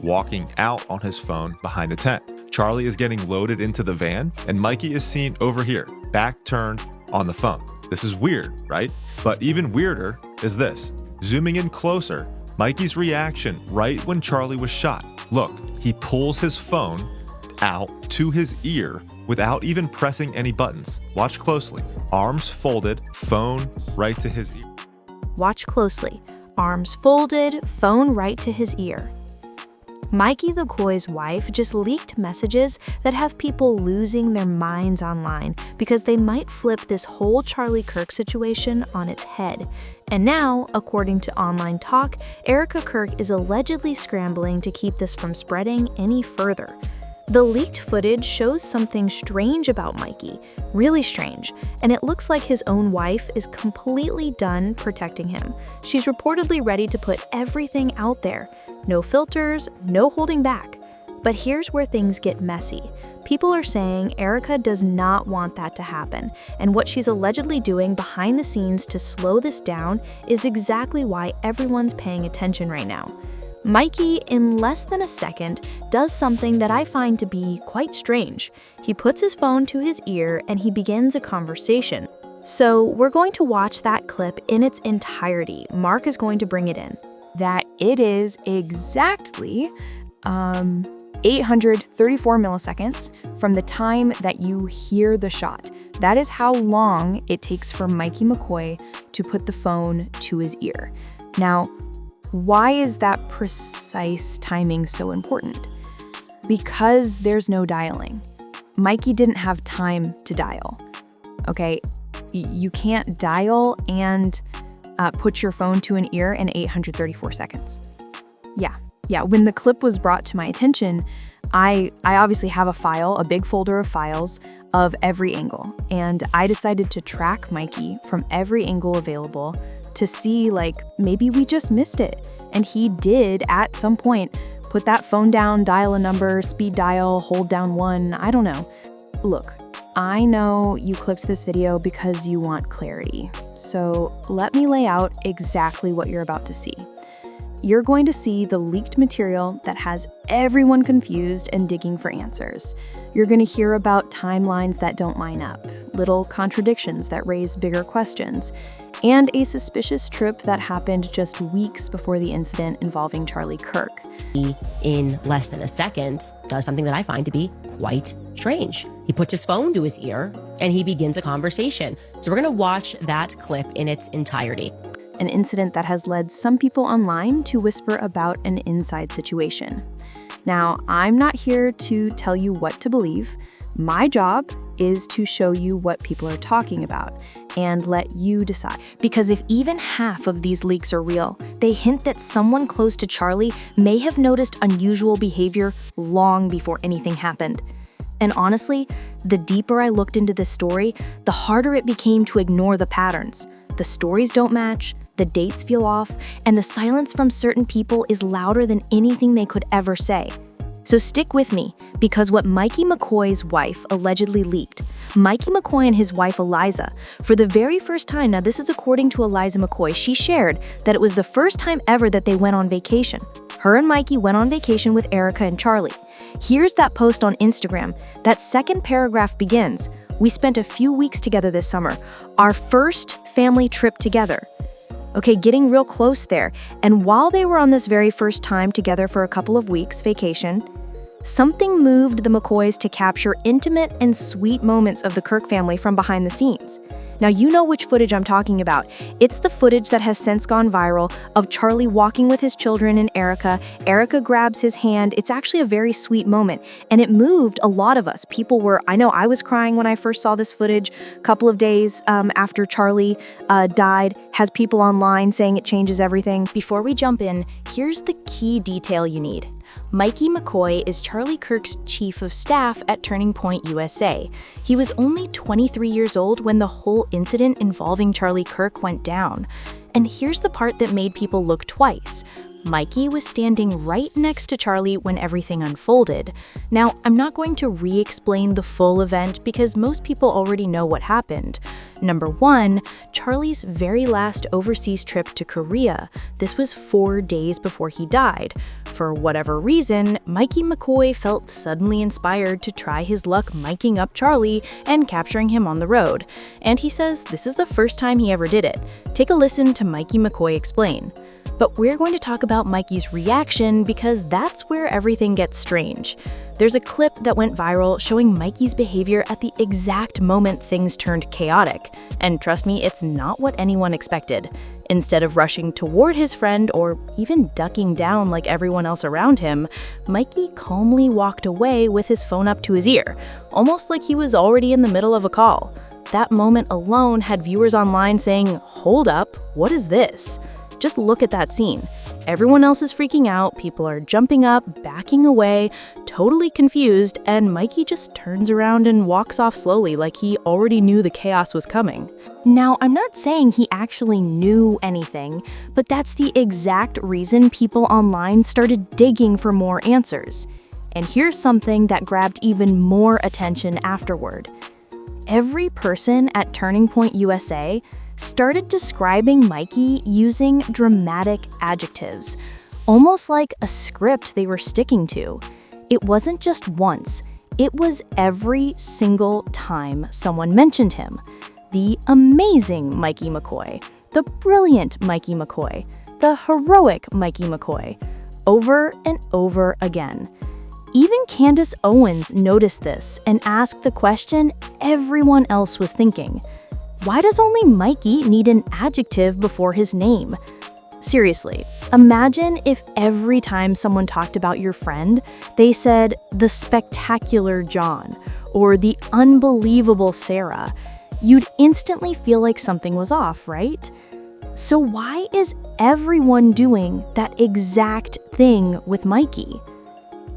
walking out on his phone behind the tent. Charlie is getting loaded into the van, and Mikey is seen over here, back turned on the phone. This is weird, right? But even weirder is this. Zooming in closer, Mikey's reaction right when Charlie was shot. Look, he pulls his phone out to his ear without even pressing any buttons. Watch closely. Arms folded, phone right to his ear. Watch closely. Arms folded, phone right to his ear. Mikey McCoy's wife just leaked messages that have people losing their minds online because they might flip this whole Charlie Kirk situation on its head. And now, according to online talk, Erika Kirk is allegedly scrambling to keep this from spreading any further. The leaked footage shows something strange about Mikey, really strange, and it looks like his own wife is completely done protecting him. She's reportedly ready to put everything out there. No filters, no holding back. But here's where things get messy. People are saying Erika does not want that to happen, and what she's allegedly doing behind the scenes to slow this down is exactly why everyone's paying attention right now. Mikey, in less than a second, does something that I find to be quite strange. He puts his phone to his ear and he begins a conversation. So we're going to watch that clip in its entirety. Mark is going to bring it in. That it is exactly 834 milliseconds from the time that you hear the shot. That is how long it takes for Mickey McCoy to put the phone to his ear. Now, why is that precise timing so important? Because there's no dialing. Mikey didn't have time to dial. Okay, you can't dial and put your phone to an ear in 834 seconds. Yeah. When the clip was brought to my attention, I obviously have a big folder of files of every angle, and I decided to track Mikey from every angle available to see, like, maybe we just missed it. And he did, at some point, put that phone down, dial a number, speed dial, hold down 1, I don't know. Look, I know you clicked this video because you want clarity. So let me lay out exactly what you're about to see. You're going to see the leaked material that has everyone confused and digging for answers. You're going to hear about timelines that don't line up, little contradictions that raise bigger questions, and a suspicious trip that happened just weeks before the incident involving Charlie Kirk. He, in less than a second, does something that I find to be quite strange. He puts his phone to his ear and he begins a conversation. So we're going to watch that clip in its entirety. An incident that has led some people online to whisper about an inside situation. Now, I'm not here to tell you what to believe. My job is to show you what people are talking about and let you decide. Because if even half of these leaks are real, they hint that someone close to Charlie may have noticed unusual behavior long before anything happened. And honestly, the deeper I looked into this story, the harder it became to ignore the patterns. The stories don't match, the dates feel off, and the silence from certain people is louder than anything they could ever say. So stick with me, because what Mickey McCoy's wife allegedly leaked, Mickey McCoy and his wife Eliza, for the very first time, now this is according to Eliza McCoy, she shared that it was the first time ever that they went on vacation. Her and Mikey went on vacation with Erika and Charlie. Here's that post on Instagram. That second paragraph begins, "We spent a few weeks together this summer, our first family trip together." Okay, getting real close there. And while they were on this very first time together for a couple of weeks vacation, something moved the McCoys to capture intimate and sweet moments of the Kirk family from behind the scenes. Now, you know which footage I'm talking about. It's the footage that has since gone viral of Charlie walking with his children and Erika. Erika grabs his hand. It's actually a very sweet moment, and it moved a lot of us. I know I was crying when I first saw this footage a couple of days after Charlie died. Has people online saying it changes everything. Before we jump in, here's the key detail you need. Mickey McCoy is Charlie Kirk's chief of staff at Turning Point USA. He was only 23 years old when the whole incident involving Charlie Kirk went down. And here's the part that made people look twice. Mikey was standing right next to Charlie when everything unfolded. Now, I'm not going to re-explain the full event because most people already know what happened. Number 1, Charlie's very last overseas trip to Korea. This was 4 days before he died. For whatever reason, Mickey McCoy felt suddenly inspired to try his luck miking up Charlie and capturing him on the road. And he says this is the first time he ever did it. Take a listen to Mickey McCoy explain. But we're going to talk about Mikey's reaction because that's where everything gets strange. There's a clip that went viral showing Mikey's behavior at the exact moment things turned chaotic. And trust me, it's not what anyone expected. Instead of rushing toward his friend or even ducking down like everyone else around him, Mikey calmly walked away with his phone up to his ear, almost like he was already in the middle of a call. That moment alone had viewers online saying, "Hold up, what is this?" Just look at that scene. Everyone else is freaking out, people are jumping up, backing away, totally confused, and Mikey just turns around and walks off slowly like he already knew the chaos was coming. Now, I'm not saying he actually knew anything, but that's the exact reason people online started digging for more answers. And here's something that grabbed even more attention afterward. Every person at Turning Point USA started describing Mikey using dramatic adjectives, almost like a script they were sticking to. It wasn't just once, it was every single time someone mentioned him. The amazing Mickey McCoy, the brilliant Mickey McCoy, the heroic Mickey McCoy, over and over again. Even Candace Owens noticed this and asked the question everyone else was thinking. Why does only Mikey need an adjective before his name? Seriously, imagine if every time someone talked about your friend, they said the spectacular John or the unbelievable Sarah. You'd instantly feel like something was off, right? So why is everyone doing that exact thing with Mikey?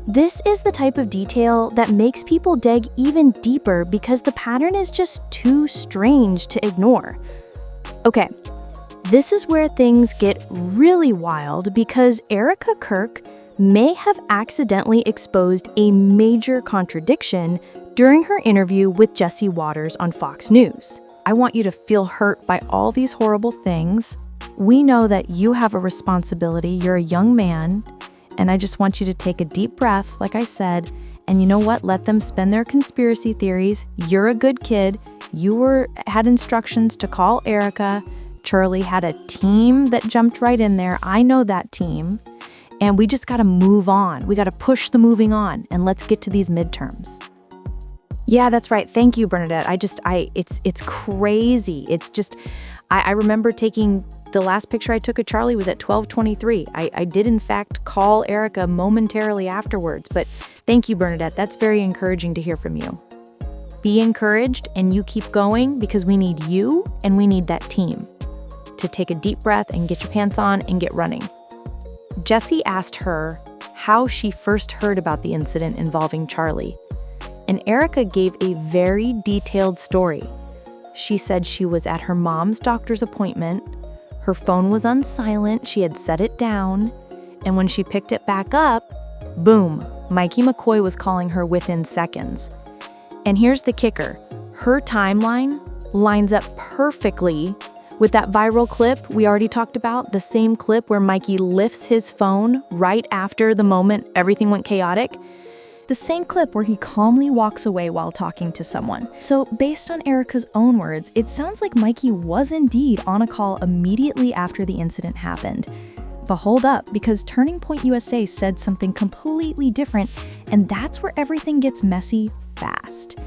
This is the type of detail that makes people dig even deeper because the pattern is just too strange to ignore. Okay, this is where things get really wild because Erika Kirk may have accidentally exposed a major contradiction during her interview with Jesse Waters on Fox News. I want you to feel hurt by all these horrible things. We know that you have a responsibility. You're a young man. And I just want you to take a deep breath, like I said, and you know what? Let them spin their conspiracy theories. You're a good kid. You had instructions to call Erika. Charlie had a team that jumped right in there. I know that team. And we just got to move on. We got to push the moving on, and let's get to these midterms. Yeah, that's right. Thank you, Bernadette. It's crazy. It's just, I remember taking the last picture I took of Charlie was at 12:23. I did in fact call Erika momentarily afterwards, but thank you, Bernadette. That's very encouraging to hear from you. Be encouraged and you keep going because we need you and we need that team to take a deep breath and get your pants on and get running. Jesse asked her how she first heard about the incident involving Charlie. And Erika gave a very detailed story. She said she was at her mom's doctor's appointment, her phone was on silent, she had set it down, and when she picked it back up, boom, Mickey McCoy was calling her within seconds. And here's the kicker, her timeline lines up perfectly with that viral clip we already talked about, the same clip where Mikey lifts his phone right after the moment everything went chaotic. The same clip where he calmly walks away while talking to someone. So based on Erika's own words, it sounds like Mikey was indeed on a call immediately after the incident happened. But hold up, because Turning Point USA said something completely different, and that's where everything gets messy fast.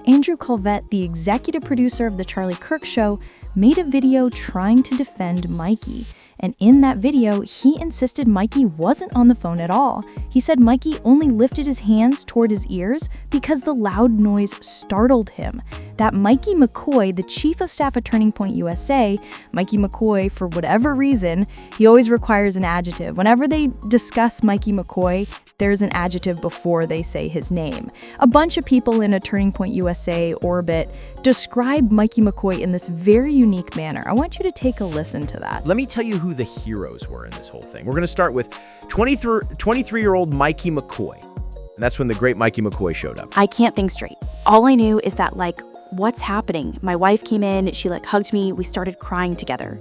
Andrew Colvette, the executive producer of The Charlie Kirk Show, made a video trying to defend Mikey. And in that video, he insisted Mikey wasn't on the phone at all. He said Mikey only lifted his hands toward his ears because the loud noise startled him. That Mickey McCoy, the chief of staff at Turning Point USA, Mickey McCoy, for whatever reason, he always requires an adjective. Whenever they discuss Mickey McCoy, there's an adjective before they say his name. A bunch of people in a Turning Point USA orbit describe Mickey McCoy in this very unique manner. I want you to take a listen to that. Let me tell you who who the heroes were in this whole thing. We're going to start with 23-year-old Mikey McCoy. And that's when the great Mikey McCoy showed up. I can't think straight. All I knew is that, what's happening? My wife came in, she hugged me, we started crying together.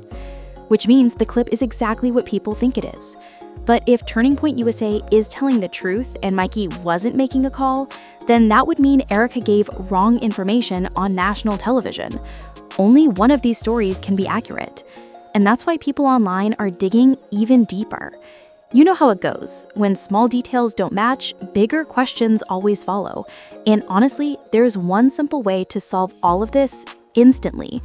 Which means the clip is exactly what people think it is. But if Turning Point USA is telling the truth and Mikey wasn't making a call, then that would mean Erika gave wrong information on national television. Only one of these stories can be accurate. And that's why people online are digging even deeper. You know how it goes. When small details don't match, bigger questions always follow. And honestly, there's one simple way to solve all of this instantly.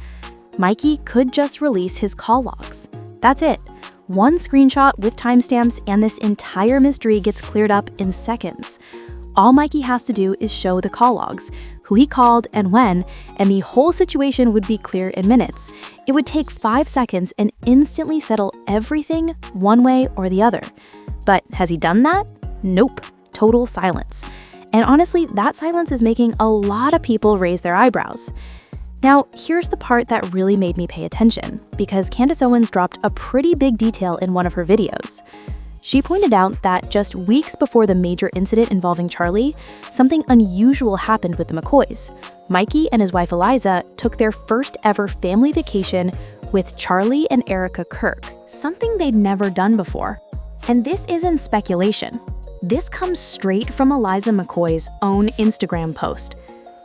Mikey could just release his call logs. That's it. One screenshot with timestamps and this entire mystery gets cleared up in seconds. All Mikey has to do is show the call logs, who he called and when, and the whole situation would be clear in minutes. It would take 5 seconds and instantly settle everything one way or the other. But has he done that? Nope. Total silence. And honestly, that silence is making a lot of people raise their eyebrows. Now, here's the part that really made me pay attention, because Candace Owens dropped a pretty big detail in one of her videos. She pointed out that just weeks before the major incident involving Charlie, something unusual happened with the McCoys. Mikey and his wife Eliza took their first ever family vacation with Charlie and Erika Kirk, something they'd never done before. And this isn't speculation. This comes straight from Eliza McCoy's own Instagram post.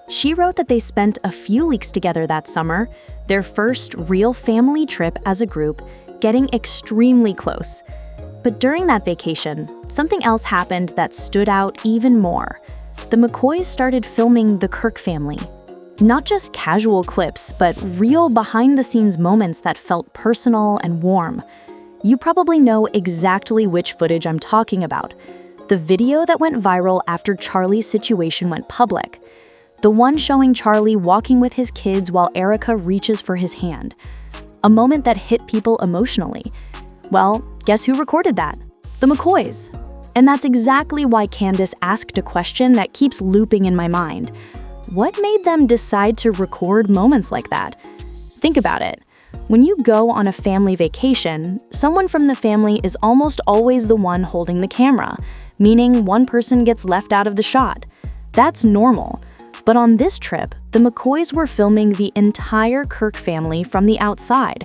She wrote that they spent a few weeks together that summer, their first real family trip as a group, getting extremely close. But during that vacation, something else happened that stood out even more. The McCoys started filming the Kirk family. Not just casual clips, but real behind-the-scenes moments that felt personal and warm. You probably know exactly which footage I'm talking about. The video that went viral after Charlie's situation went public. The one showing Charlie walking with his kids while Erika reaches for his hand. A moment that hit people emotionally. Well, guess who recorded that? The McCoys. And that's exactly why Candace asked a question that keeps looping in my mind. What made them decide to record moments like that? Think about it. When you go on a family vacation, someone from the family is almost always the one holding the camera, meaning one person gets left out of the shot. That's normal. But on this trip, the McCoys were filming the entire Kirk family from the outside,